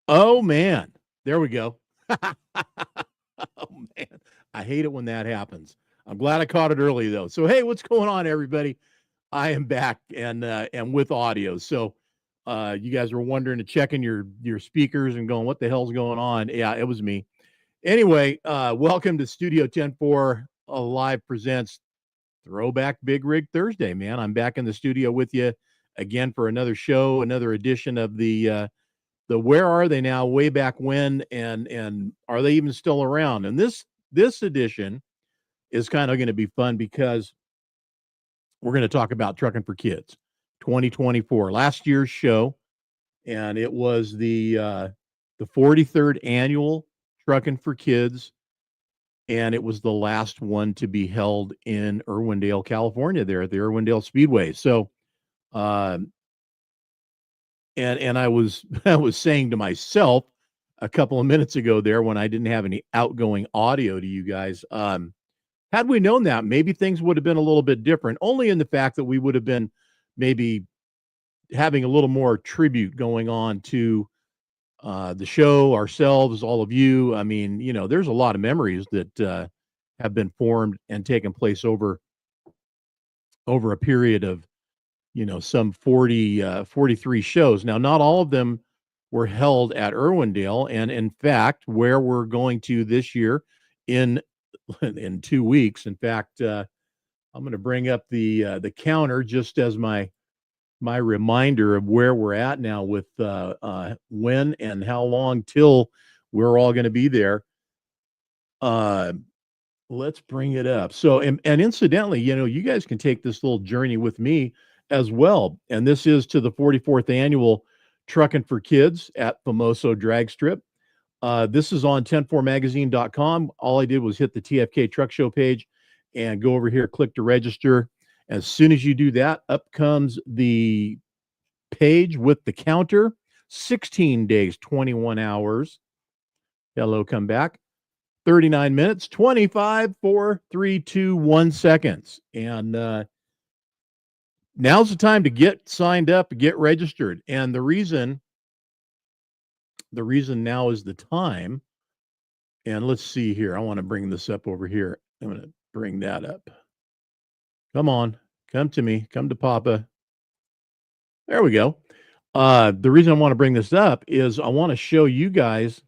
Oh, man. There we go. Oh, man. I hate it when that happens. I'm glad I caught it early, though. So, hey, what's going on, everybody? I am back and with audio. So, you guys were wondering and checking your speakers and going, what the hell's going on? Yeah, it was me. Anyway, welcome to Studio 104 Live presents Throwback Big Rig Thursday, man. I'm back in the studio with you again for another show, another edition of the where are they now, way back when, and are they even still around? And this edition is kind of going to be fun because we're going to talk about Truckin For Kids 2024, last year's show, and it was the 43rd annual Truckin For Kids, and it was the last one to be held in Irwindale, California, there at the Irwindale Speedway. So, uh, and I was I was saying to myself a couple of minutes ago there when I didn't have any outgoing audio to you guys. Had we known that, maybe things would have been a little bit different. Only in the fact that we would have been maybe having a little more tribute going on to the show, ourselves, all of you. I mean, there's a lot of memories that have been formed and taken place over a period of some 43 shows. Now, not all of them were held at Irwindale, and in fact, where we're going to this year in in 2 weeks. In fact, I'm going to bring up the counter just as my reminder of where we're at now with when and how long till we're all going to be there. Uh, let's bring it up. So, and incidentally, you guys can take this little journey with me as well. And this is to the 44th annual Truckin For Kids at Famoso Drag Strip. This is on 104magazine.com. All I did was hit the TFK Truck Show page and go over here, click to register. As soon as you do that, up comes the page with the counter 16 days, 21 hours. Hello, come back. 39 minutes, 25, 4, 3, 2, 1 seconds. And now's the time to get signed up, get registered. And the reason now is the time. And let's see here. I want to bring this up over here. I'm going to bring that up. Come on, come to me, come to Papa. There we go. The reason I want to bring this up is I want to show you guys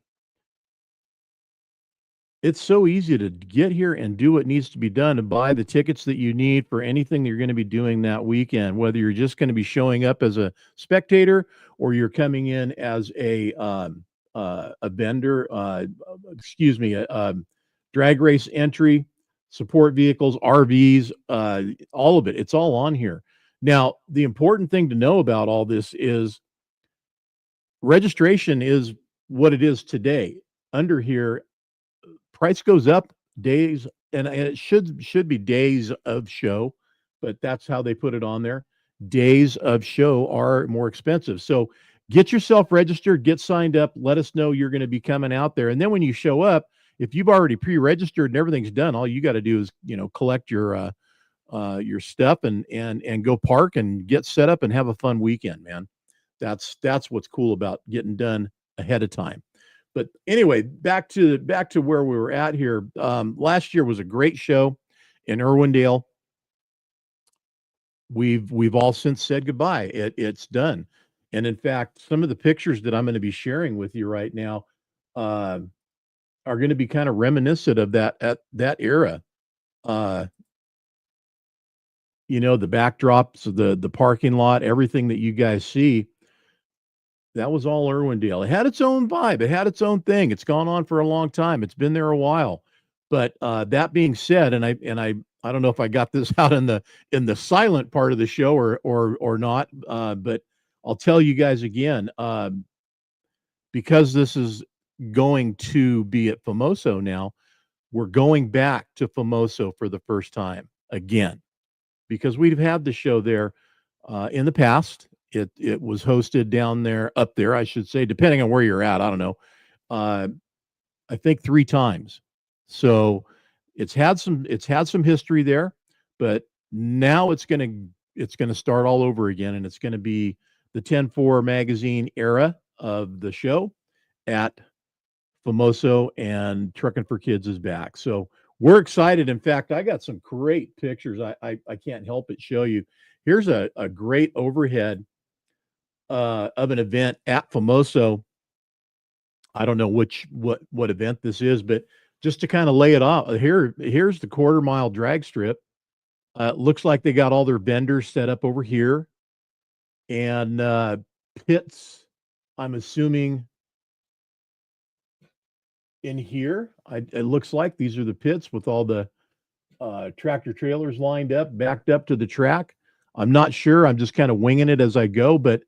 it's so easy to get here and do what needs to be done and buy the tickets that you need for anything that you're going to be doing that weekend, whether you're just going to be showing up as a spectator or you're coming in as a vendor, excuse me, drag race entry, support vehicles, RVs, all of it. It's all on here. Now, the important thing to know about all this is registration is what it is today. Under here, price goes up days, and it should be days of show, but that's how they put it on there. Days of show are more expensive. So get yourself registered, get signed up, let us know you're going to be coming out there. And then when you show up, if you've already pre-registered and everything's done, all you got to do is, collect your stuff and go park and get set up and have a fun weekend, man. That's what's cool about getting done ahead of time. But anyway, back to where we were at here. Last year was a great show in Irwindale. We've all since said goodbye. It's done, and in fact, some of the pictures that I'm going to be sharing with you right now uh, are going to be kind of reminiscent of that era. Uh, the backdrops, the parking lot, everything that you guys see. That was all Irwindale. It had its own vibe. It had its own thing. It's gone on for a long time. It's been there a while. But that being said, and I don't know if I got this out in the silent part of the show or not. But I'll tell you guys again, because this is going to be at Famoso now. We're going back to Famoso for the first time again because we've had the show there in the past. It was hosted down there, up there, I should say, depending on where you're at. I don't know. Uh, I think 3 times. So it's had some history there, but now it's gonna start all over again, and it's gonna be the 10-4 magazine era of the show, at Famoso, and Truckin For Kids is back. So we're excited. In fact, I got some great pictures. I can't help but show you. Here's a great overhead of an event at Famoso. I don't know what event this is, but just to kind of lay it off, here's the quarter-mile drag strip. Looks like they got all their vendors set up over here, and pits, I'm assuming, in here. It looks like these are the pits with all the tractor trailers lined up, backed up to the track. I'm not sure. I'm just kind of winging it as I go, but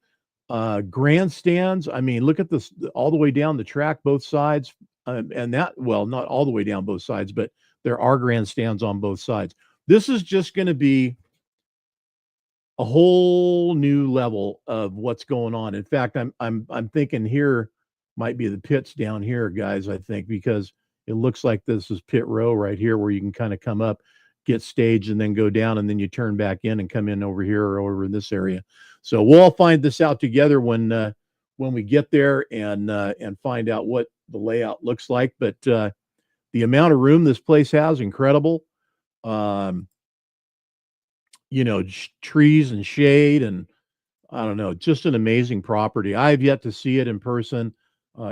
grandstands. I mean, look at this all the way down the track, both sides, and that, well, not all the way down both sides, but there are grandstands on both sides. This is just going to be a whole new level of what's going on. In fact, I'm thinking here might be the pits down here, guys. I think because it looks like this is pit row right here, where you can kind of come up, get staged, and then go down, and then you turn back in and come in over here or over in this area. So we'll all find this out together when we get there and find out what the layout looks like. But the amount of room this place has, incredible. Um, trees and shade, and I don't know, just an amazing property. I've yet to see it in person.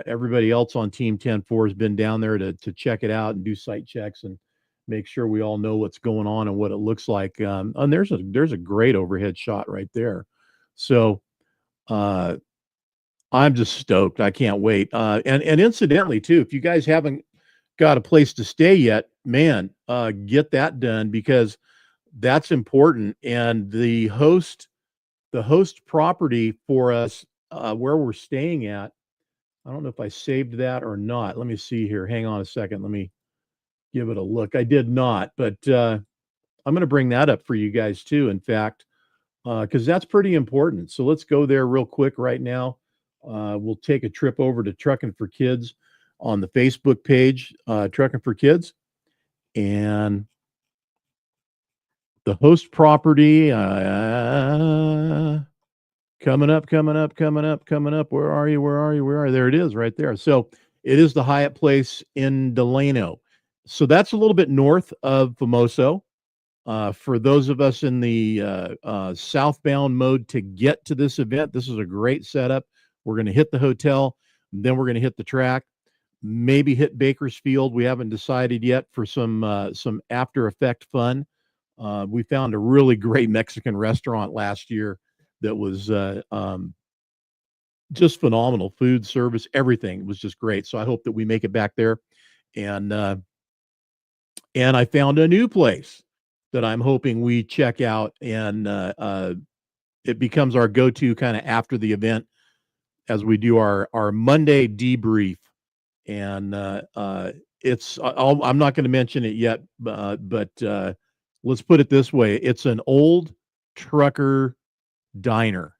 Everybody else on Team 10-4 has been down there to check it out and do site checks and make sure we all know what's going on and what it looks like. And there's a great overhead shot right there. So uh, I'm just stoked. I can't wait. And incidentally, too, if you guys haven't got a place to stay yet, man, get that done, because that's important. And the host property for us, where we're staying at, I don't know if I saved that or not. Let me see here. Hang on a second. Let me give it a look. I did not, but I'm going to bring that up for you guys too, in fact, because that's pretty important. So let's go there real quick right now. We'll take a trip over to Truckin For Kids on the Facebook page, Truckin For Kids, and the host property. Coming up, coming up, coming up, coming up. Where are you? Where are you? Where are you? There it is, right there. So it is the Hyatt Place in Delano. So that's a little bit north of Famoso. For those of us in the southbound mode to get to this event, this is a great setup. We're going to hit the hotel, then we're going to hit the track, maybe hit Bakersfield. We haven't decided yet for some after effect fun. We found a really great Mexican restaurant last year that was just phenomenal. Food, service, everything was just great. So I hope that we make it back there. And I found a new place that I'm hoping we check out, and it becomes our go-to kind of after the event as we do our Monday debrief. And I'm not going to mention it yet, but let's put it this way: it's an old trucker diner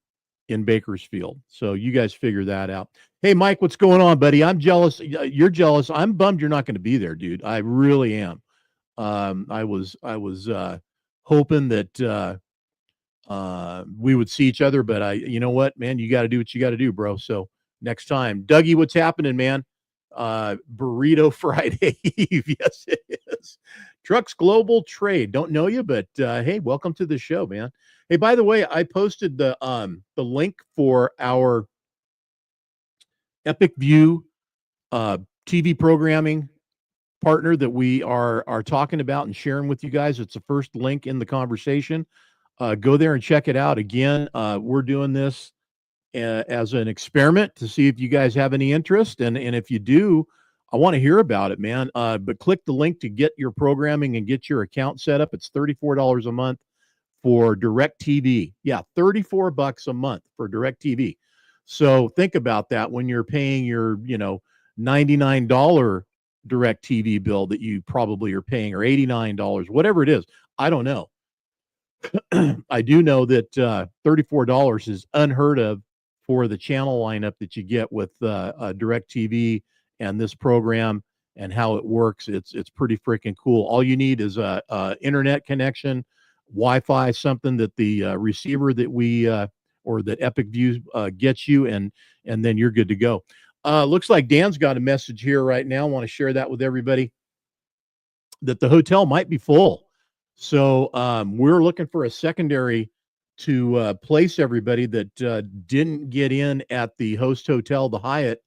in Bakersfield. So you guys figure that out. Hey, Mike, what's going on, buddy? I'm jealous. You're jealous. I'm bummed you're not going to be there, dude. I really am. I was hoping that we would see each other, but you know what, man, you got to do what you got to do, bro. So next time, Dougie, what's happening, man? Burrito Friday Eve. Yes, it is. Trucks Global Trade. Don't know you, but hey, welcome to the show, man. Hey, by the way, I posted the link for our Epic View TV programming partner that we are talking about and sharing with you guys. It's the first link in the conversation. Go there and check it out. Again, we're doing this as an experiment to see if you guys have any interest, and if you do, I want to hear about it, man. But click the link to get your programming and get your account set up. It's $34 a month for DirecTV. Yeah, $34 a month for DirecTV. So think about that when you're paying your, $99 DirecTV bill that you probably are paying, or $89, whatever it is. I don't know. I do know that $34 is unheard of for the channel lineup that you get with DirecTV and this program and how it works. It's pretty freaking cool. All you need is a internet connection, Wi-Fi, something that the receiver that we or that Epic View gets you, and then you're good to go. Looks like Dan's got a message here right now. I want to share that with everybody that the hotel might be full. So we're looking for a secondary to place everybody that didn't get in at the host hotel, the Hyatt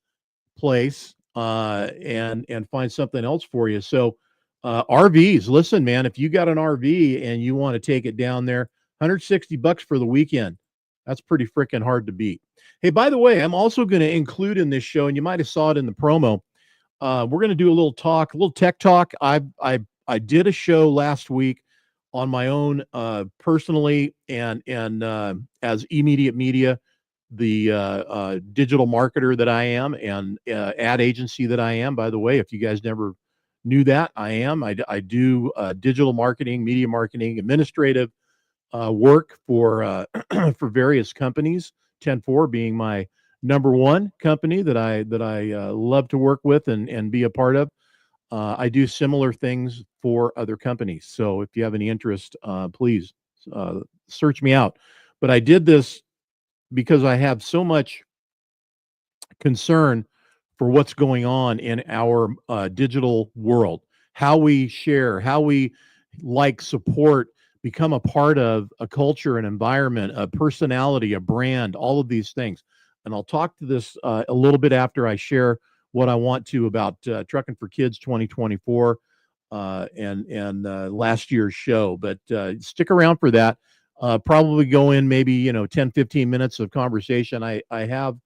place, and find something else for you. So RVs, listen, man, if you got an RV and you want to take it down there, $160 for the weekend. That's pretty freaking hard to beat. Hey, by the way, I'm also going to include in this show, and you might have saw it in the promo. We're going to do a little talk, a little tech talk. I did a show last week on my own, personally, and as immediate media, the digital marketer that I am, and ad agency that I am. By the way, if you guys never knew that, I am. I do digital marketing, media marketing, administrative work for for various companies. 10-4 being my number one company that I love to work with and be a part of. I do similar things for other companies. So if you have any interest, please search me out. But I did this because I have so much concern for what's going on in our digital world, how we share, how we like, support, become a part of a culture, an environment, a personality, a brand, all of these things. And I'll talk to this a little bit after I share what I want to about Truckin For Kids 2024 and last year's show. But stick around for that. Probably go in maybe 10, 15 minutes of conversation. I have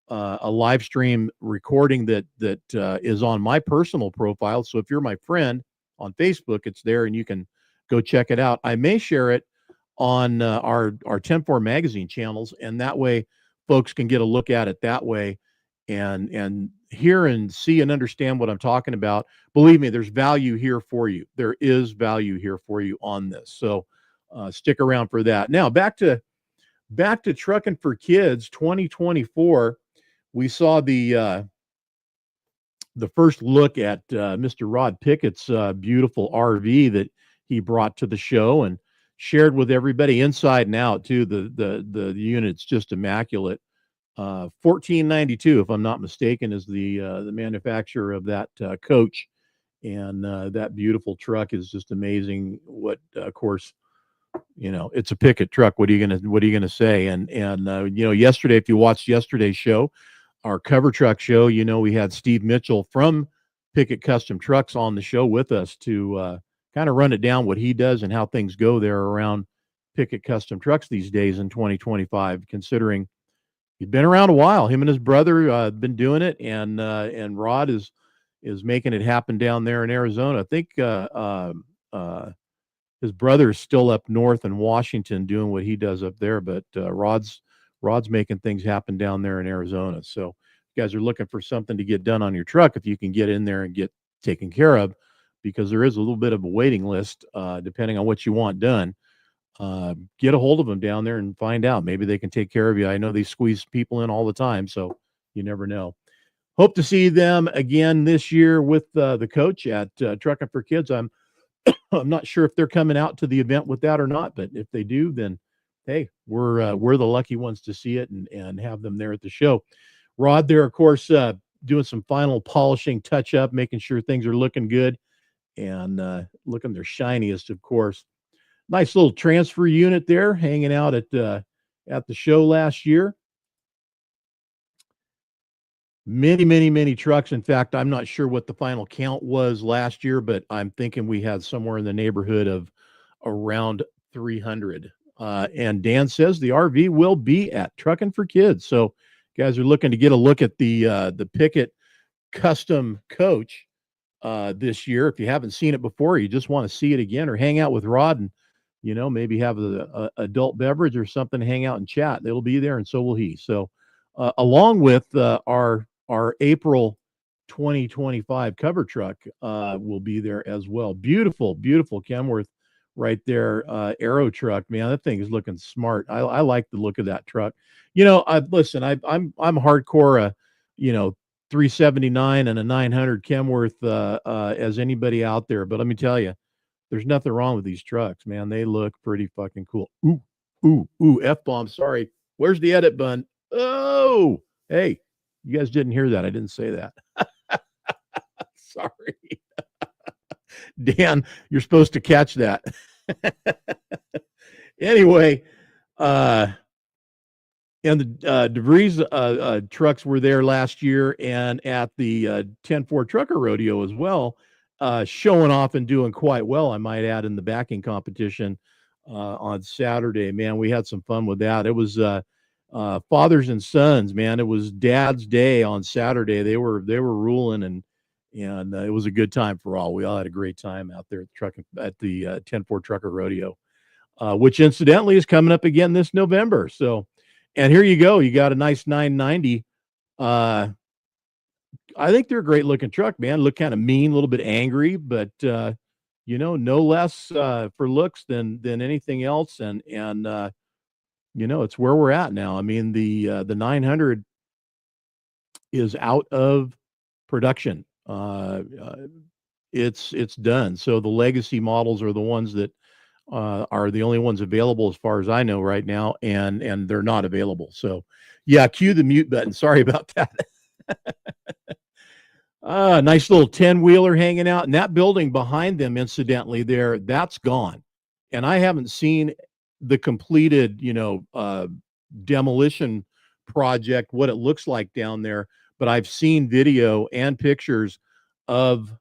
a live stream recording that is on my personal profile. So if you're my friend on Facebook, it's there and you can go check it out. I may share it on our 10-4 magazine channels, and that way folks can get a look at it that way and hear and see and understand what I'm talking about. Believe me, there's value here for you. There is value here for you on this. So stick around for that. Now back to Truckin For Kids 2024. We saw the first look at Mr. Rod Pickett's beautiful RV that he brought to the show and shared with everybody inside and out too. The unit's just immaculate. 1492, if I'm not mistaken, is the manufacturer of that coach, and that beautiful truck is just amazing. What, of course, it's a Pickett truck. What are you gonna say? And yesterday, if you watched yesterday's show, our cover truck show, we had Steve Mitchell from Pickett Custom Trucks on the show with us to kind of run it down, what he does and how things go there around Pickett Custom Trucks these days in 2025, considering he's been around a while. Him and his brother have been doing it, and Rod is making it happen down there in Arizona. I think his brother is still up north in Washington doing what he does up there, but Rod's making things happen down there in Arizona. So you guys are looking for something to get done on your truck, if you can get in there and get taken care of, because there is a little bit of a waiting list depending on what you want done. Get a hold of them down there and find out. Maybe they can take care of you. I know they squeeze people in all the time, so you never know. Hope to see them again this year with the coach at Truckin For Kids. I'm not sure if they're coming out to the event with that or not, but if they do, then hey, we're the lucky ones to see it and have them there at the show. Rod there, of course, doing some final polishing, touch up, making sure things are looking good and looking their shiniest, of course. Nice little transfer unit there, hanging out at the show last year. Many trucks. In fact, I'm not sure what the final count was last year, but I'm thinking we had somewhere in the neighborhood of around 300. And Dan says the RV will be at Truckin For Kids. So guys are looking to get a look at the Pickett custom coach this year. If you haven't seen it before, you just want to see it again, or hang out with Rod and maybe have a adult beverage or something to hang out and chat. They'll be there, and so will he. So along with our April 2025 cover truck will be there as well. Beautiful Kenworth right there. Aero truck, man, that thing is looking smart. I like the look of that truck. I'm hardcore 379 and a 900 Kenworth as anybody out there, but let me tell you, there's nothing wrong with these trucks, man. They look pretty fucking cool. Ooh, F-bomb. Sorry. Where's the edit button? Oh, hey, You guys didn't hear that. I didn't say that. Sorry. Dan, you're supposed to catch that. Anyway, uh, and the DeVries trucks were there last year and at the 10-4 Trucker Rodeo as well, showing off and doing quite well, I might add, in the backing competition on Saturday. Man, we had some fun with that. It was fathers and sons, man. It was Dad's Day on Saturday. They were ruling, and it was a good time for all. We all had a great time out there at the 10-4 Trucker Rodeo, which incidentally is coming up again this November. So, and here you go. You got a nice 990. Uh, I think they're a great looking truck, man. Look kind of mean, a little bit angry, but no less for looks than anything else. And it's where we're at now. I mean, the 900 is out of production. It's done. So the legacy models are the ones that are the only ones available as far as I know right now, and they're not available. So, yeah, cue the mute button. Sorry about that. Nice little 10-wheeler hanging out. And that building behind them, incidentally, that's gone. And I haven't seen the completed, demolition project, what it looks like down there, but I've seen video and pictures of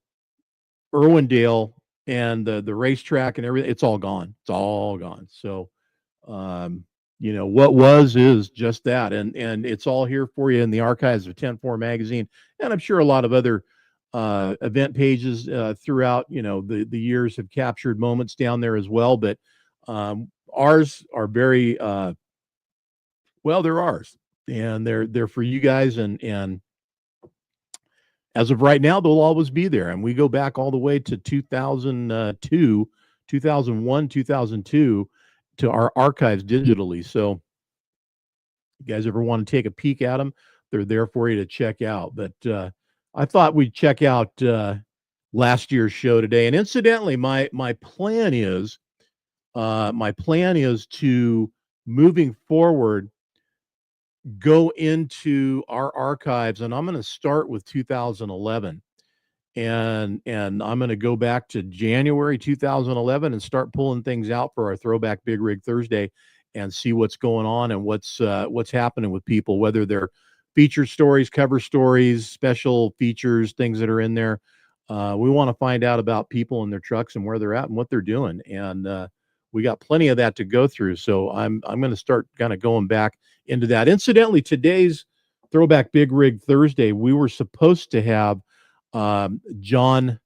Irwindale and the racetrack and everything. It's all gone. It's all gone. So, what was is just that, and it's all here for you in the archives of 10-4 magazine, and I'm sure a lot of other event pages throughout the years have captured moments down there as well. But ours are very well, they're ours, and they're for you guys, and as of right now, they'll always be there. And we go back all the way to 2002, 2001, 2002 to our archives digitally. So, you guys ever want to take a peek at them, they're there for you to check out. But I thought we'd check out last year's show today. And incidentally, my plan is to, moving forward, go into our archives, and I'm going to start with 2011, and I'm going to go back to January 2011 and start pulling things out for our Throwback Big Rig Thursday, and see what's going on and what's happening with people, whether they're feature stories, cover stories, special features, things that are in there. We want to find out about people and their trucks and where they're at and what they're doing, and we got plenty of that to go through. So I'm going to start kind of going back into that. Incidentally, today's Throwback Big Rig Thursday, we were supposed to have John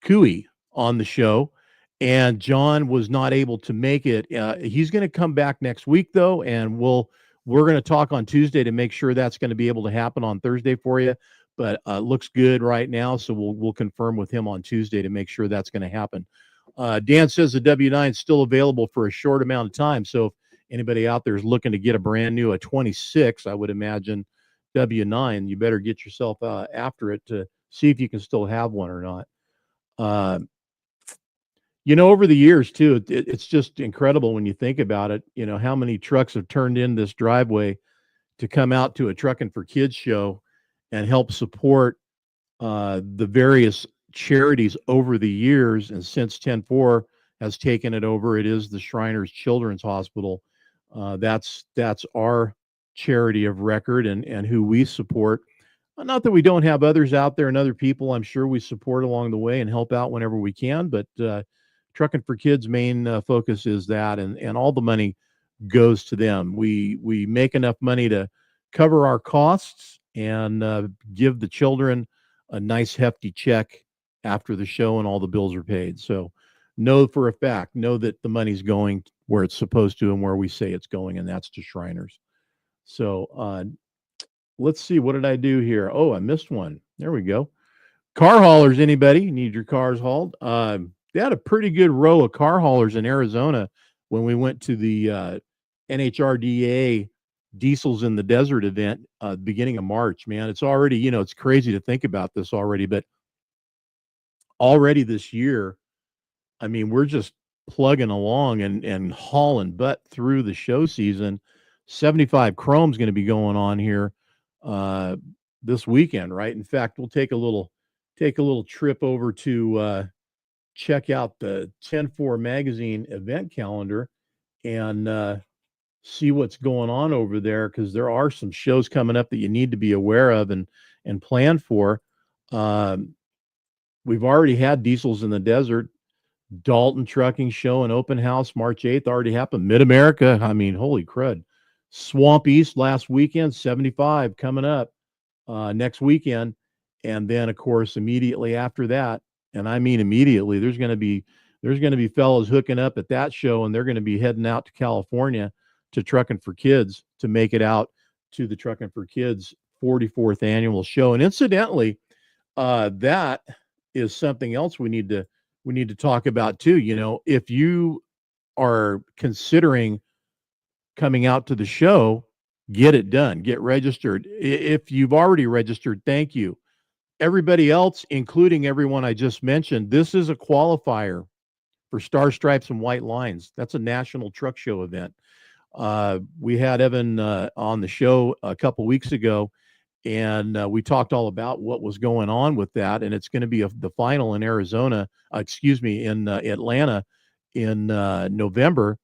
Cooey on the show, and John was not able to make it. He's going to come back next week, though, and we're going to talk on Tuesday to make sure that's going to be able to happen on Thursday for you. But looks good right now, so we'll confirm with him on Tuesday to make sure that's going to happen. Dan says the W9 is still available for a short amount of time. So if anybody out there is looking to get a brand new, a 26, I would imagine, W9, you better get yourself after it to see if you can still have one or not. Over the years, too, it's just incredible when you think about it, how many trucks have turned in this driveway to come out to a Truckin For Kids show and help support the various charities over the years. And since 10-4 has taken it over, it is the Shriners Children's Hospital. That's our charity of record and who we support. Not that we don't have others out there and other people I'm sure we support along the way and help out whenever we can, but Truckin For Kids' main focus is that, and all the money goes to them. We make enough money to cover our costs and give the children a nice hefty check after the show and all the bills are paid. So know for a fact, know that the money's going where it's supposed to and where we say it's going, and that's to Shriners. So let's see, what did I do here? Oh, I missed one. There we go. Car haulers, anybody need your cars hauled? They had a pretty good row of car haulers in Arizona when we went to the NHRDA Diesels in the Desert event beginning of March. Man, it's already, it's crazy to think about this already, but already this year, I mean, we're just plugging along and hauling butt through the show season. 75 Chrome's going to be going on here uh, this weekend, right? In fact, we'll take a little trip over to check out the 10-4 magazine event calendar and see what's going on over there, because there are some shows coming up that you need to be aware of and plan for. Um, we've already had Diesels in the Desert, Dalton Trucking Show and Open House March 8th already happened. Mid America, I mean, holy crud. Swamp East last weekend, 75 coming up next weekend. And then, of course, immediately after that, and I mean immediately, there's going to be fellows hooking up at that show, and they're going to be heading out to California to Truckin For Kids to make it out to the Truckin For Kids 44th annual show. And incidentally, that is something else we need to talk about too. If you are considering coming out to the show, get it done, get registered. If you've already registered, thank you. Everybody else, including everyone I just mentioned, this is a qualifier for Star Stripes and White Lines. That's a national truck show event. We had Evan on the show a couple weeks ago, and we talked all about what was going on with that. And it's going to be the final in Arizona, in Atlanta in November.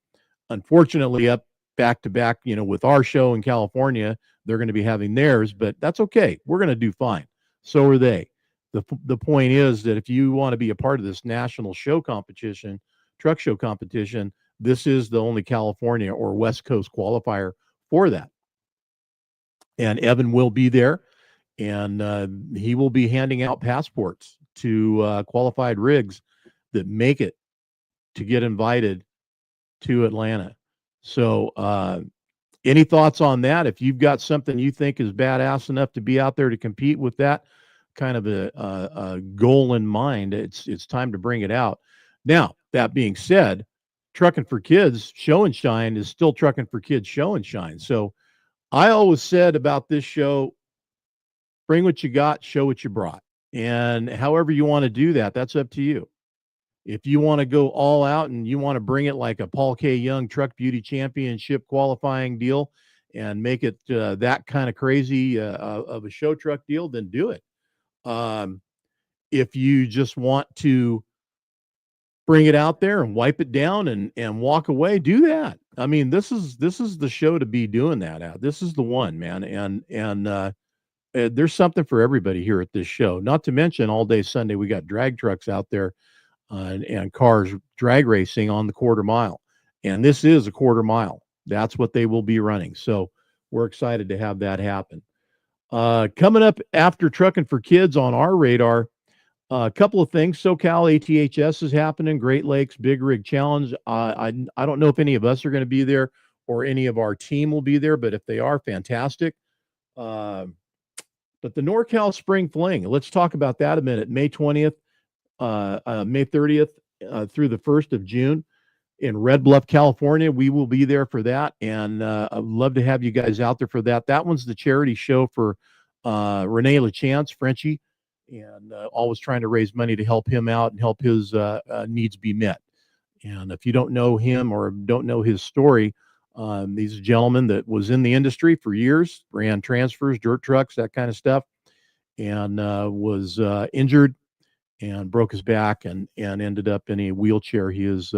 Unfortunately, up back to back, with our show in California, they're going to be having theirs, but that's okay. We're going to do fine. So are they. The point is that if you want to be a part of this national show competition, truck show competition, this is the only California or West Coast qualifier for that. And Evan will be there, and he will be handing out passports to qualified rigs that make it to get invited to Atlanta. So, any thoughts on that? If you've got something you think is badass enough to be out there to compete with that kind of a goal in mind, it's time to bring it out. Now, that being said, Truckin For Kids Show and Shine is still Truckin For Kids Show and Shine. So I always said about this show, bring what you got, show what you brought. And however you want to do that, that's up to you. If you want to go all out and you want to bring it like a Paul K. Young Truck Beauty Championship qualifying deal and make it that kind of crazy of a show truck deal, then do it. Um, if you just want to bring it out there and wipe it down and walk away, do that. I mean, this is the show to be doing that at. This is the one, man. And there's something for everybody here at this show. Not to mention, all day Sunday we got drag trucks out there and cars drag racing on the quarter mile. And this is a quarter mile. That's what they will be running. So we're excited to have that happen. Coming up after Truckin For Kids on our radar, a couple of things. SoCal ATHS is happening. Great Lakes Big Rig Challenge. I don't know if any of us are going to be there or any of our team will be there, but if they are, fantastic. But the NorCal Spring Fling, let's talk about that a minute. May 20th, May 30th through the 1st of June in Red Bluff, California. We will be there for that, and I'd love to have you guys out there for that. That one's the charity show for Rene LaChance, Frenchie, and always trying to raise money to help him out and help his needs be met. And if you don't know him or don't know his story, he's a gentleman that was in the industry for years, ran transfers, dirt trucks, that kind of stuff, and was injured and broke his back and ended up in a wheelchair. He is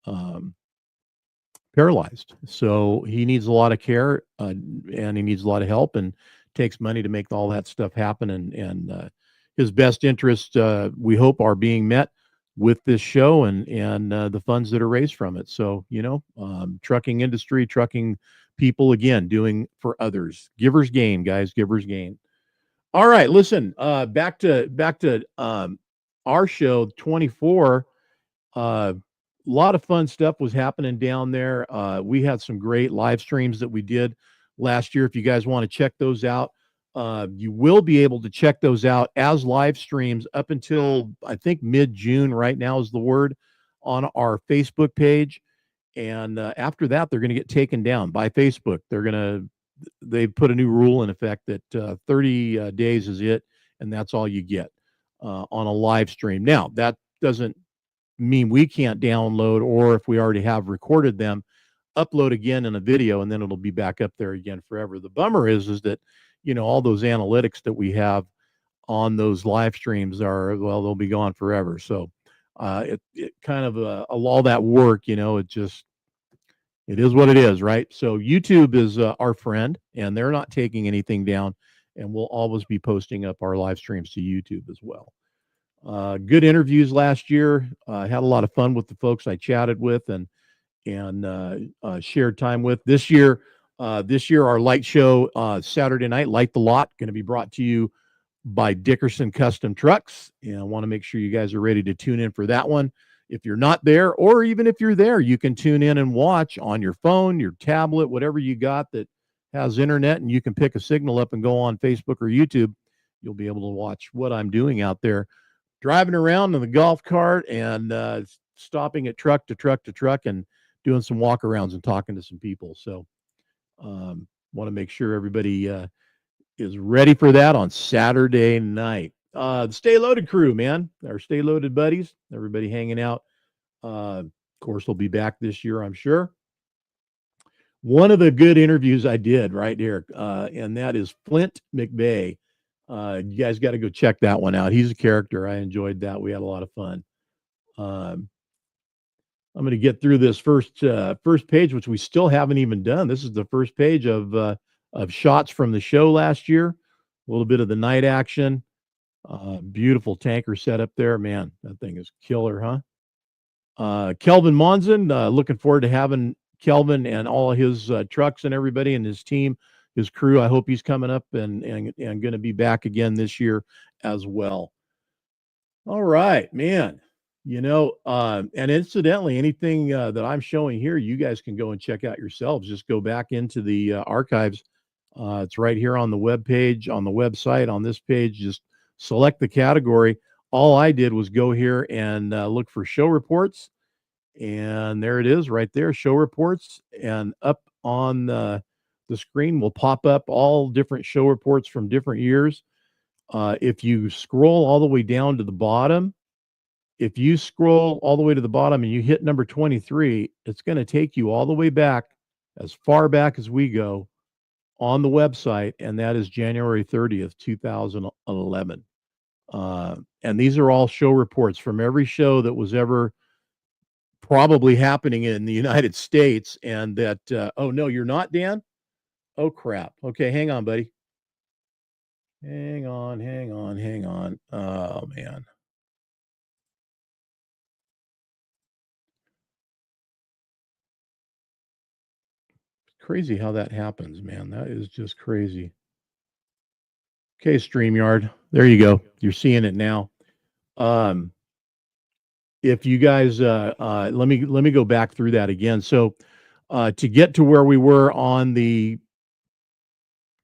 um, paralyzed. So he needs a lot of care and he needs a lot of help, and takes money to make all that stuff happen. And his best interests, we hope, are being met with this show and the funds that are raised from it. So, trucking industry, trucking people, again, doing for others. Givers gain, guys, givers gain. All right, listen, back to our show 24. A lot of fun stuff was happening down there. We had some great live streams that we did last year. If you guys want to check those out, you will be able to check those out as live streams up until, I think, mid-June. Right now is the word, on our Facebook page. And after that, they're going to get taken down by Facebook. They put a new rule in effect that 30 days is it, and that's all you get on a live stream. Now, that doesn't mean we can't download, or if we already have recorded them, upload again in a video, and then it'll be back up there again forever. The bummer is that all those analytics that we have on those live streams are, well, they'll be gone forever. So it kind of all that work, it is what it is, right? So YouTube is our friend, and they're not taking anything down, and we'll always be posting up our live streams to YouTube as well. Good interviews last year. Had a lot of fun with the folks I chatted with and shared time with. This year our light show, Saturday night, Light the Lot, going to be brought to you by Dickerson Custom Trucks. And I want to make sure you guys are ready to tune in for that one. If you're not there, or even if you're there, you can tune in and watch on your phone, your tablet, whatever you got that has internet, and you can pick a signal up and go on Facebook or YouTube. You'll be able to watch what I'm doing out there, driving around in the golf cart and stopping at truck to truck to truck and doing some walkarounds and talking to some people. So want to make sure everybody is ready for that on Saturday night. The Stay Loaded crew, man, our Stay Loaded buddies, everybody hanging out. Of course, they'll be back this year, I'm sure. One of the good interviews I did right here, and that is Flint McVeigh. You guys got to go check that one out. He's a character. I enjoyed that. We had a lot of fun. I'm going to get through this first page, which we still haven't even done. This is the first page of shots from the show last year. A little bit of the night action. Beautiful tanker setup there. Man, that thing is killer, huh? Kelvin Monson, looking forward to having Kelvin and all of his trucks and everybody and his team, his crew. I hope he's coming up and going to be back again this year as well. All right, man. And incidentally, anything that I'm showing here, you guys can go and check out yourselves. Just go back into the archives. It's right here on the web page, on the website, on this page. Just select the category. All I did was go here and look for show reports. And there it is right there, show reports. And up on the screen will pop up all different show reports from different years. If you scroll all the way down to the bottom, if you scroll all the way to the bottom and you hit number 23, it's going to take you all the way back, as far back as we go, on the website, and that is January 30th, 2011. And these are all show reports from every show that was ever probably happening in the United States. And that, oh, no, you're not, Dan? Oh, crap. Okay, hang on, buddy. Hang on. Oh, man. Crazy how that happens, man. That is just crazy. Okay, StreamYard. There you go. You're seeing it now. If you guys let me go back through that again. So to get to where we were on the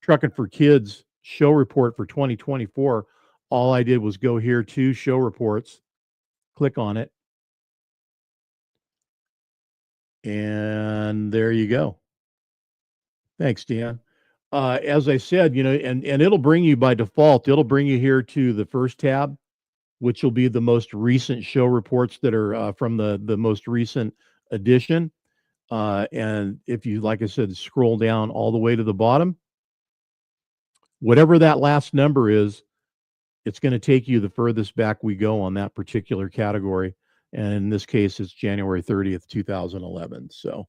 Truckin For Kids show report for 2024, all I did was go here to show reports, click on it, and there you go. Thanks, Dan. As I said, and it'll bring you by default, it'll bring you here to the first tab, which will be the most recent show reports that are from the most recent edition. And if you, like I said, scroll down all the way to the bottom, whatever that last number is, it's going to take you the furthest back we go on that particular category. And in this case, it's January 30th, 2011. So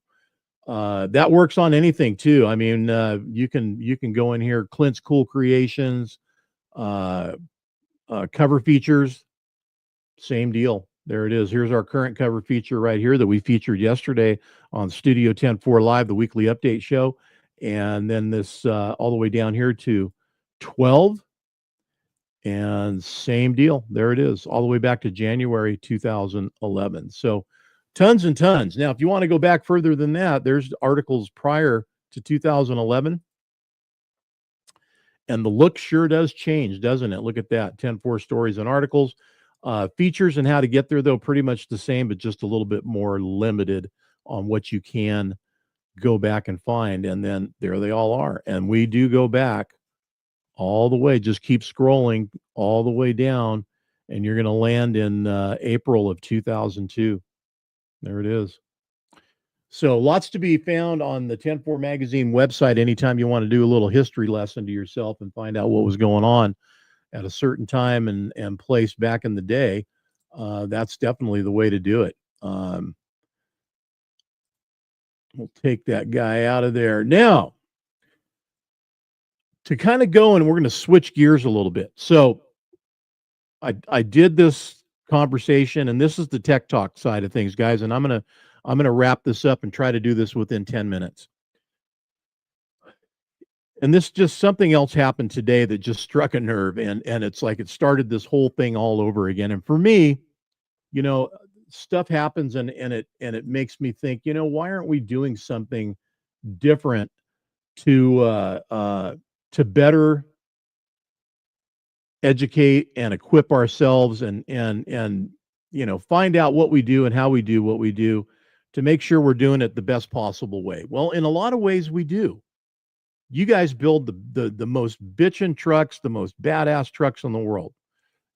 that works on anything too. I mean, you can go in here, Clint's Cool Creations, cover features, same deal. There it is. Here's our current cover feature right here that we featured yesterday on Studio 10-4 Live, the weekly update show. And then this all the way down here to 12. And same deal. There it is, all the way back to January 2011. So tons and tons. Now, if you want to go back further than that, there's articles prior to 2011. And the look sure does change, doesn't it? Look at that, 10-4 stories and articles. Features and how to get there, though, pretty much the same, but just a little bit more limited on what you can go back and find. And then there they all are. And we do go back all the way. Just keep scrolling all the way down, and you're going to land in April of 2002. There it is. So lots to be found on the 10-4 magazine website anytime you want to do a little history lesson to yourself and find out what was going on at a certain time and place back in the day. That's definitely the way to do it. We'll take that guy out of there. Now, to kind of go, and we're going to switch gears a little bit. So I did this conversation, and this is the tech talk side of things, guys, and I'm gonna wrap this up and try to do this within 10 minutes. And this just something else happened today that just struck a nerve, and it's like it started this whole thing all over again. And for me, you know, stuff happens and it makes me think, why aren't we doing something different to to better educate and equip ourselves and find out what we do and how we do what we do to make sure we're doing it the best possible way. Well, in a lot of ways we do. You guys build the most bitchin' trucks, the most badass trucks in the world.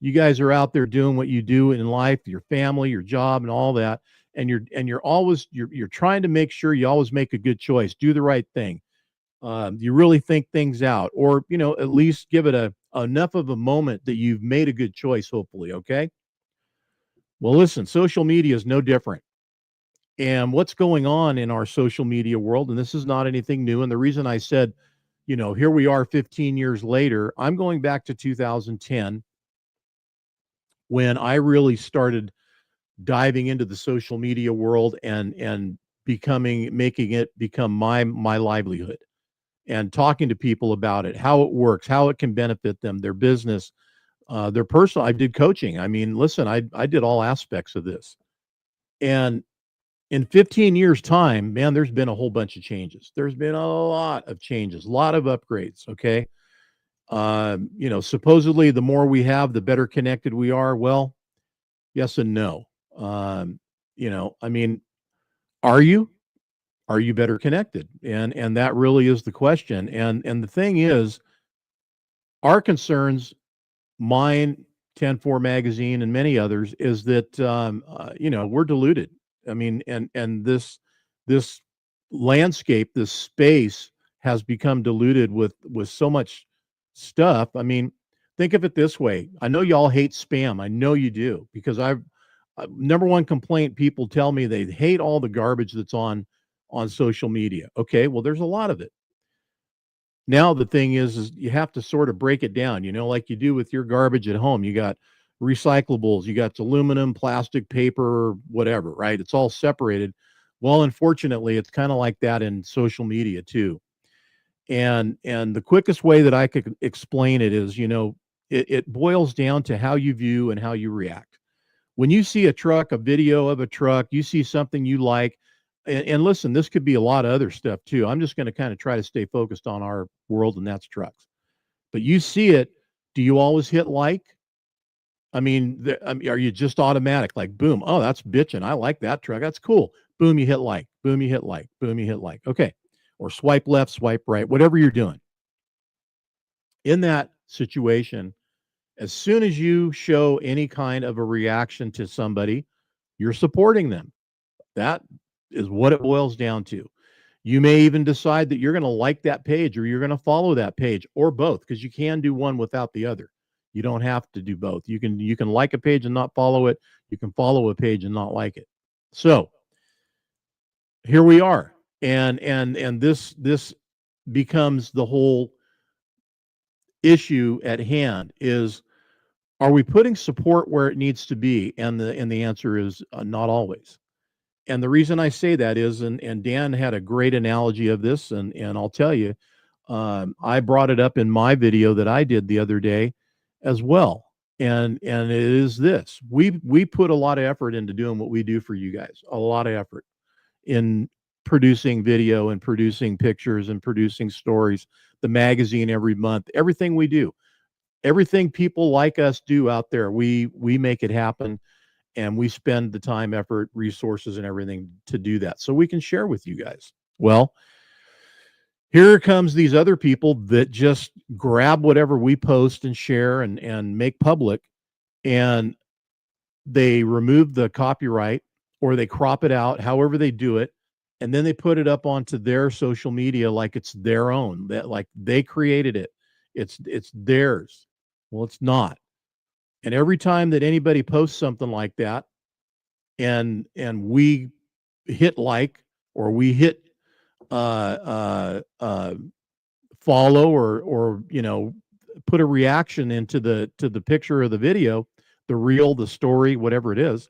You guys are out there doing what you do in life, your family, your job, and all that. And you're always you're trying to make sure you always make a good choice, do the right thing. You really think things out, or at least give it a enough of a moment that you've made a good choice. Hopefully, okay. Well, listen, social media is no different. And what's going on in our social media world, and this is not anything new. And the reason I said, here we are 15 years later, I'm going back to 2010 when I really started diving into the social media world and making it become my livelihood and talking to people about it, how it works, how it can benefit them, their business, their personal. I did coaching. I mean, listen, I did all aspects of this. And in 15 years time, man, there's been a whole bunch of changes. There's been a lot of changes, a lot of upgrades. Okay. Supposedly the more we have, the better connected we are. Well, yes and no. I mean, are you? Are you better connected? And that really is the question. And the thing is, our concerns, mine, 10-4 magazine, and many others, is that we're diluted. I mean, and this landscape, this space has become diluted with so much stuff. I mean, think of it this way. I know y'all hate spam. I know you do, because number one complaint people tell me, they hate all the garbage that's on social media. Okay, well, there's a lot of it. Now the thing is you have to sort of break it down, like you do with your garbage at home. You got recyclables, you got aluminum, plastic, paper, whatever, right? It's all separated. Well, unfortunately, it's kind of like that in social media too. And the quickest way that I could explain it is, it boils down to how you view and how you react. When you see a truck, a video of a truck, you see something you like, and listen, this could be a lot of other stuff too. I'm just going to kind of try to stay focused on our world, and that's trucks. But you see it, do you always hit like? Are you just automatic, like boom? Oh, that's bitching. I like that truck. That's cool. Boom, you hit like. Boom, you hit like. Boom, you hit like. Okay, or swipe left, swipe right, whatever you're doing. In that situation, as soon as you show any kind of a reaction to somebody, you're supporting them. That is what it boils down to. You may even decide that you're going to like that page or you're going to follow that page, or both, because you can do one without the other. You don't have to do both. You can like a page and not follow it. You can follow a page and not like it. So here we are. And this becomes the whole issue at hand is, are we putting support where it needs to be? And the answer is not always. And the reason I say that is, and Dan had a great analogy of this, and I'll tell you, I brought it up in my video that I did the other day as well. And it is this: we put a lot of effort into doing what we do for you guys, a lot of effort in producing video and producing pictures and producing stories, the magazine every month, everything we do, everything people like us do out there, we make it happen, and we spend the time, effort, resources, and everything to do that so we can share with you guys. Well, here comes these other people that just grab whatever we post and share and make public, and they remove the copyright or they crop it out, however they do it, and then they put it up onto their social media like it's their own, that like they created it. It's theirs. Well, it's not. And every time that anybody posts something like that, and we hit like, or we hit follow, or put a reaction into the picture or the video, the reel, the story, whatever it is,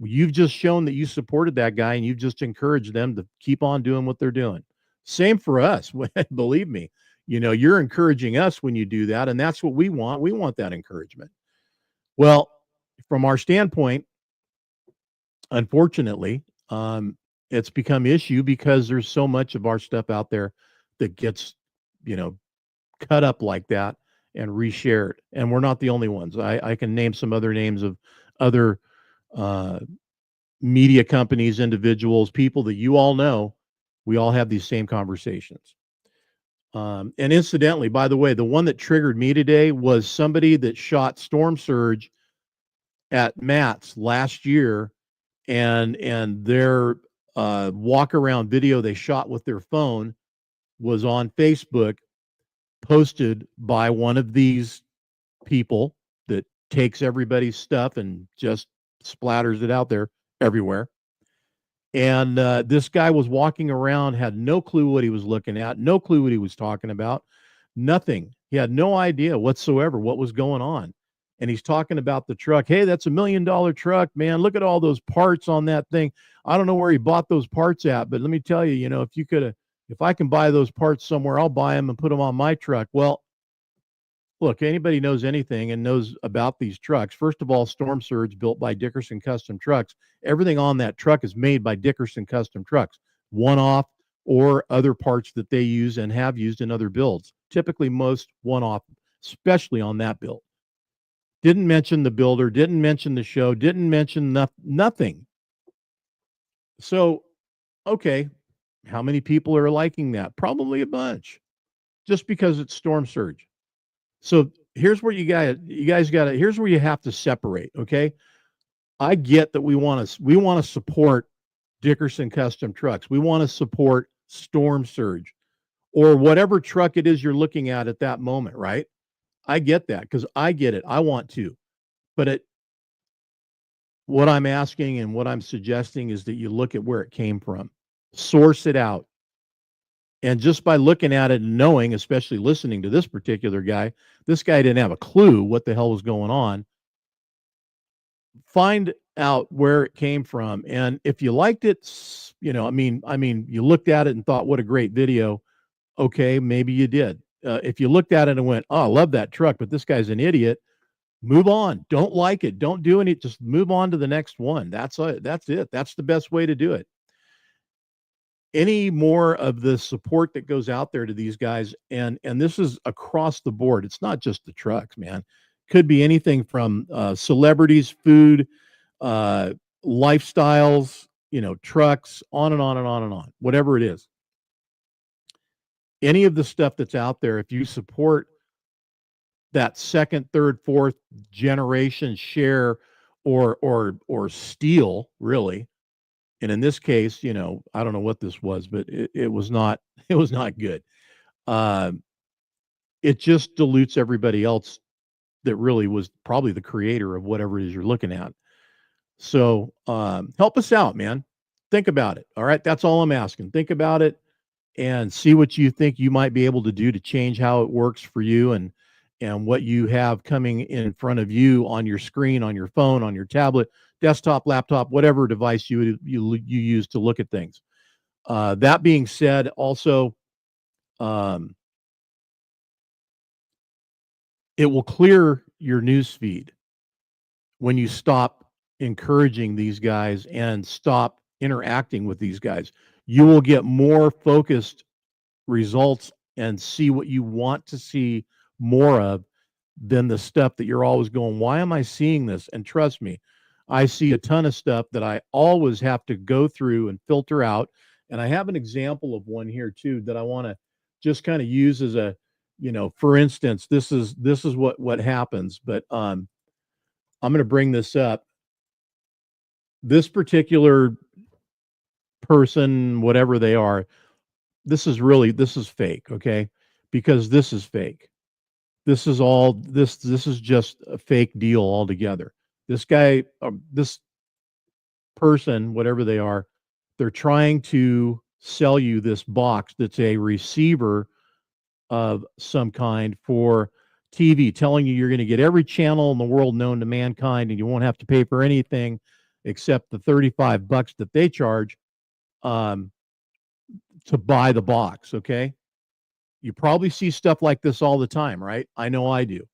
you've just shown that you supported that guy, and you've just encouraged them to keep on doing what they're doing. Same for us. Believe me, you're encouraging us when you do that, and that's what we want. We want that encouragement. Well, from our standpoint, unfortunately, it's become issue because there's so much of our stuff out there that gets, you know, cut up like that and reshared. And we're not the only ones. I can name some other names of other uh, media companies, individuals, people that you all know. We all have these same conversations. And incidentally, by the way, the one that triggered me today was somebody that shot Storm Surge at Matt's last year, and their walk around video they shot with their phone was on Facebook, posted by one of these people that takes everybody's stuff and just splatters it out there everywhere. And this guy was walking around, had no clue what he was looking at, no clue what he was talking about, nothing. He had no idea whatsoever what was going on. And he's talking about the truck. Hey, that's $1 million truck, man. Look at all those parts on that thing. I don't know where he bought those parts at, but let me tell you, if I can buy those parts somewhere, I'll buy them and put them on my truck. Well, look, anybody knows anything and knows about these trucks. First of all, Storm Surge, built by Dickerson Custom Trucks. Everything on that truck is made by Dickerson Custom Trucks, one off or other parts that they use and have used in other builds. Typically, most one off, especially on that build. Didn't mention the builder, didn't mention the show, didn't mention nothing. So, okay, how many people are liking that? Probably a bunch, just because it's Storm Surge. So here's where you guys got to, here's where you have to separate. Okay. I get that we want to support Dickerson Custom Trucks. We want to support Storm Surge or whatever truck it is you're looking at that moment. Right. I get that, because I get it. I want to, but what I'm asking and what I'm suggesting is that you look at where it came from, source it out. And just by looking at it and knowing, especially listening to this particular guy, this guy didn't have a clue what the hell was going on. Find out where it came from. And if you liked it, you looked at it and thought, what a great video. Okay, maybe you did. If you looked at it and went, oh, I love that truck, but this guy's an idiot, move on. Don't like it. Don't do any. Just move on to the next one. That's it. That's it. That's the best way to do it. Any more of the support that goes out there to these guys, and this is across the board. It's not just the trucks, man. Could be anything from celebrities, food, lifestyles, trucks, on and on and on and on. Whatever it is, any of the stuff that's out there, if you support that second, third, fourth generation share or steal, really. And in this case, I don't know what this was, but it was not good. It just dilutes everybody else that really was probably the creator of whatever it is you're looking at. So help us out, man. Think about it. All right. That's all I'm asking. Think about it and see what you think you might be able to do to change how it works for you, and what you have coming in front of you on your screen, on your phone, on your tablet, desktop, laptop, whatever device you use to look at things. That being said, also, it will clear your news feed when you stop encouraging these guys and stop interacting with these guys. You will get more focused results and see what you want to see more of than the stuff that you're always going, why am I seeing this? And trust me, I see a ton of stuff that I always have to go through and filter out. And I have an example of one here too that I want to just kind of use as a, for instance, this is what happens. But I'm going to bring this up. This particular person, whatever they are, this is fake, okay? Because this is fake. This is just a fake deal altogether. This guy, this person, whatever they are, they're trying to sell you this box that's a receiver of some kind for TV, telling you you're going to get every channel in the world known to mankind, and you won't have to pay for anything except the $35 that they charge um, to buy the box. Okay, you probably see stuff like this all the time, right? I know I do.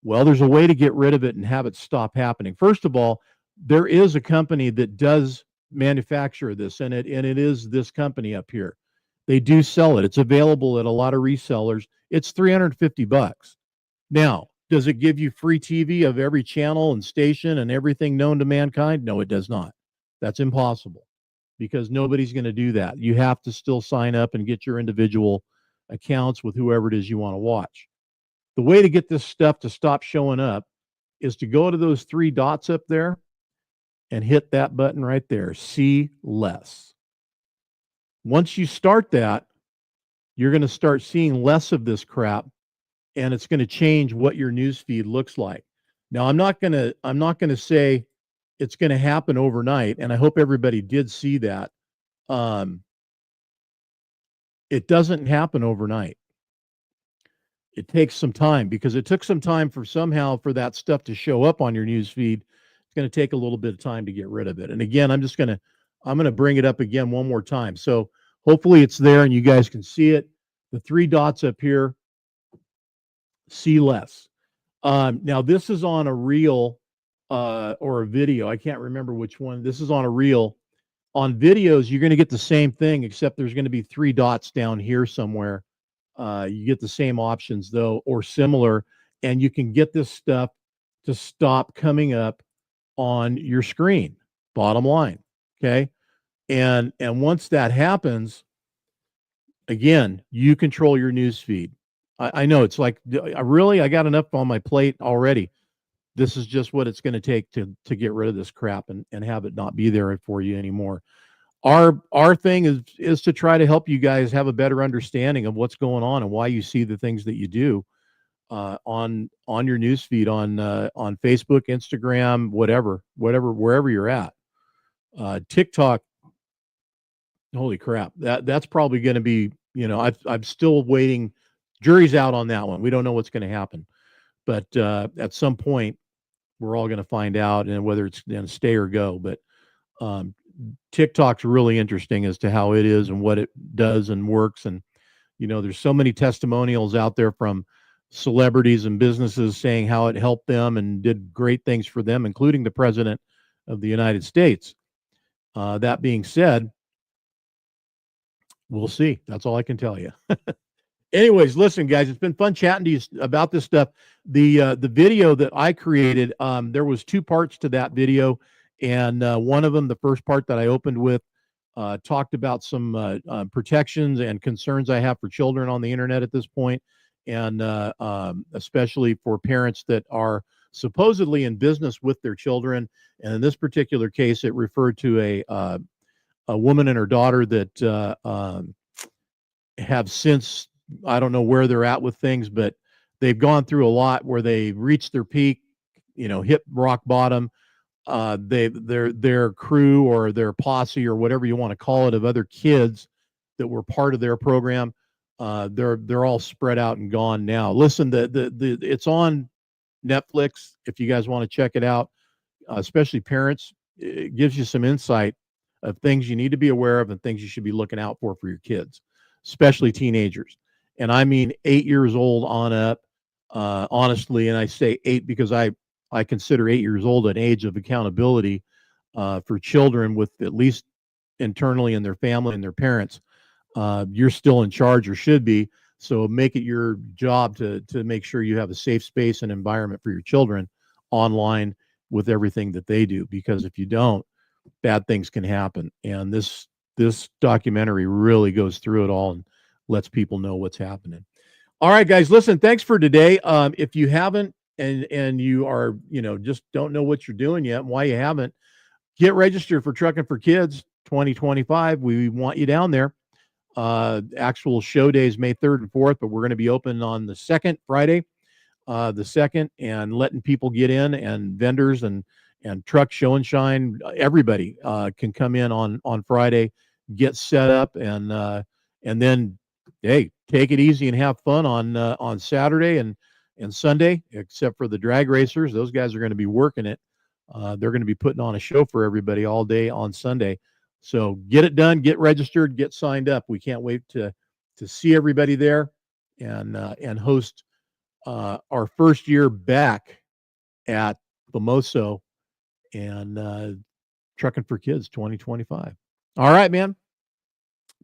Well, there's a way to get rid of it and have it stop happening. First of all, there is a company that does manufacture this, and it is this company up here. They do sell it. It's available at a lot of resellers. It's $350. Now, does it give you free TV of every channel and station and everything known to mankind? No, it does not. That's impossible because nobody's going to do that. You have to still sign up and get your individual accounts with whoever it is you want to watch. The way to get this stuff to stop showing up is to go to those three dots up there and hit that button right there, see less. Once you start that, you're going to start seeing less of this crap, and it's going to change what your news feed looks like. Now, I'm not going to say it's going to happen overnight, and I hope everybody did see that. It doesn't happen overnight. It takes some time because it took some time for that stuff to show up on your news feed. It's going to take a little bit of time to get rid of it. And again, I'm going to bring it up again one more time. So hopefully it's there and you guys can see it. The three dots up here, see less. Now this is on a reel or a video. I can't remember which one. This is on a reel. On videos, you're going to get the same thing, except there's going to be three dots down here somewhere. You get the same options though, or similar, and you can get this stuff to stop coming up on your screen. Bottom line, okay. And once that happens, again, you control your news feed. I know it's like, I got enough on my plate already. This is just what it's going to take to get rid of this crap and have it not be there for you anymore. Our thing is to try to help you guys have a better understanding of what's going on and why you see the things that you do on your newsfeed on Facebook, Instagram, wherever you're at. TikTok, holy crap, that's probably going to be, I'm still waiting. Jury's out on that one. We don't know what's going to happen, but at some point we're all going to find out, and whether it's going to stay or go. But TikTok's really interesting as to how it is and what it does and works. And, there's so many testimonials out there from celebrities and businesses saying how it helped them and did great things for them, including the president of the United States. That being said, we'll see. That's all I can tell you. Anyways, listen, guys, it's been fun chatting to you about this stuff. The video that I created, there was two parts to that video. And one of them, the first part that I opened with, talked about some protections and concerns I have for children on the internet at this point, and especially for parents that are supposedly in business with their children. And in this particular case, it referred to a woman and her daughter that have since, I don't know where they're at with things, but they've gone through a lot where they reached their peak, hit rock bottom. Their crew or their posse or whatever you want to call it of other kids that were part of their program, they're all spread out and gone now. Listen, it's on Netflix if you guys want to check it out, especially parents. It gives you some insight of things you need to be aware of and things you should be looking out for your kids, especially teenagers. And I mean 8 years old on up, honestly. And I say 8 because I consider 8 years old an age of accountability for children with, at least internally in their family and their parents. You're still in charge, or should be. So make it your job to make sure you have a safe space and environment for your children online with everything that they do. Because if you don't, bad things can happen. And this documentary really goes through it all and lets people know what's happening. All right, guys, listen, thanks for today. If you haven't, and you are, just don't know what you're doing yet and why you haven't, get registered for Truckin For Kids 2025. We want you down there. Actual show days May 3rd and 4th, but we're going to be open on the 2nd, Friday, the 2nd, and letting people get in, and vendors and truck show and shine. Everybody can come in on Friday, get set up, and then, hey, take it easy and have fun on Saturday and Sunday, except for the drag racers. Those guys are going to be working it. They're going to be putting on a show for everybody all day on Sunday. So get it done, get registered, get signed up. We can't wait to see everybody there and host our first year back at Famoso and Truckin For Kids 2025. All right, man.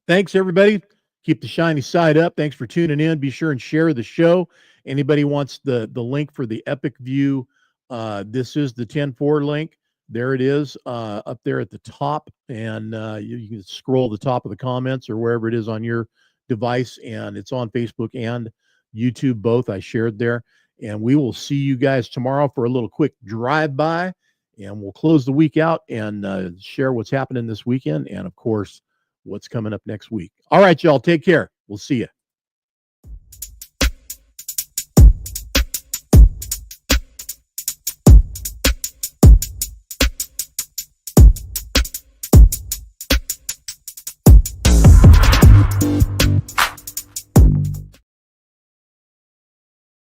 Thanks, everybody. Keep the shiny side up. Thanks for tuning in. Be sure and share the show. Anybody wants the link for the Epic View, this is the 10-4 link. There it is up there at the top. And you can scroll the top of the comments or wherever it is on your device. And it's on Facebook and YouTube, both. I shared there. And we will see you guys tomorrow for a little quick drive-by. And we'll close the week out and share what's happening this weekend. And, of course, what's coming up next week. All right, y'all. Take care. We'll see you.